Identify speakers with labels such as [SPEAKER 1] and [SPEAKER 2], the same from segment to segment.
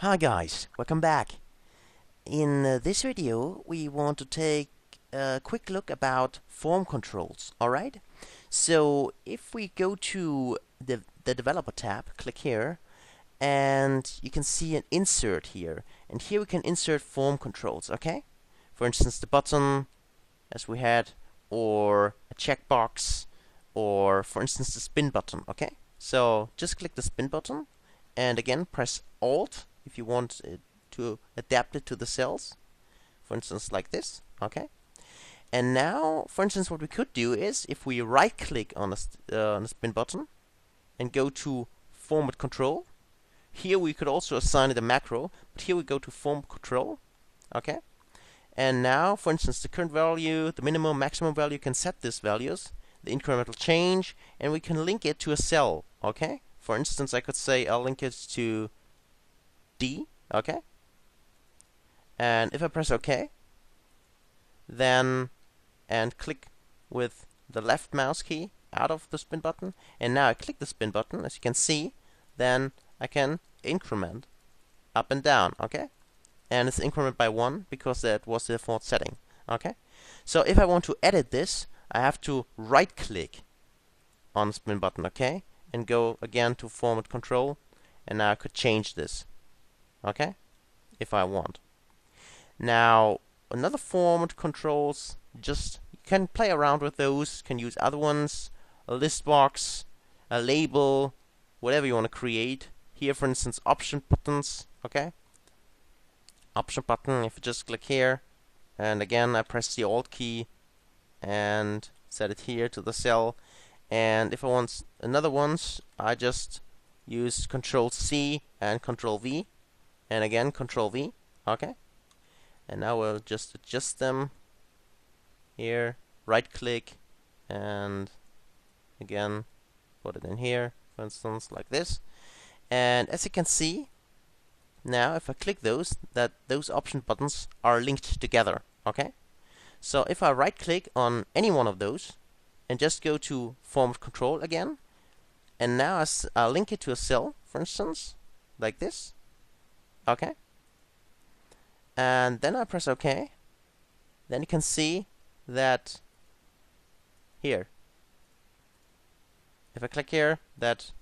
[SPEAKER 1] Hi guys, welcome back. In this video we want to take a quick look about form controls, alright? So if we go to the developer tab, click here, and you can see an insert here. And here we can insert form controls, okay? For instance, the button, as we had, or a checkbox, or for instance the spin button, okay? So just click the spin button, and again press Alt if you want to adapt it to the cells, for instance like this, okay? And now, for instance, what we could do is, if we right-click on the spin button and go to Format Control, here we could also assign it a macro, but here we go to Form Control, okay? And now, for instance, the current value, the minimum, maximum value, you can set these values, the incremental change, and we can link it to a cell, okay? For instance, I could say I'll link it to D, okay? And if I press OK, then, and click with the left mouse key out of the spin button, and now I click the spin button, as you can see, then I can increment up and down, okay? And it's increment by 1 because that was the default setting, okay? So if I want to edit this, I have to right click on the spin button, okay? And go again to Format Control, and now I could change this, okay? If I want. Now, another format controls, just you can play around with those, can use other ones, a list box, a label, whatever you want to create. Here, for instance, option buttons, okay? Option button, if you just click here, and again I press the Alt key and set it here to the cell. And if I want another ones, I just use Control C and Control V, and again Control V, okay? And now we'll just adjust them here, right click, and again put it in here, for instance, like this. And as you can see, now if I click those, those option buttons are linked together, okay? So if I right click on any one of those and just go to Format Control again, and now I'll link it to a cell, for instance, like this, okay? And then I press OK, then you can see that here, if I click here, that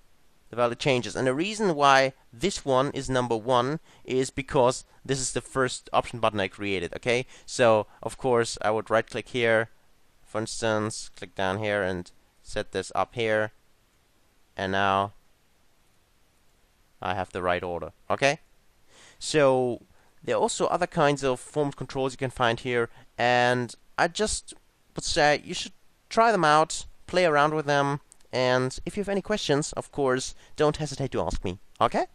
[SPEAKER 1] the value changes. And the reason why this one is number 1 is because this is the first option button I created, okay? So, of course, I would right click here, for instance, click down here and set this up here, and now I have the right order, okay? So, there are also other kinds of format controls you can find here, and I just would say you should try them out, play around with them, and if you have any questions, of course, don't hesitate to ask me, okay?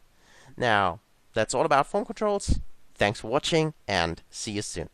[SPEAKER 1] Now, that's all about form controls. Thanks for watching, and see you soon.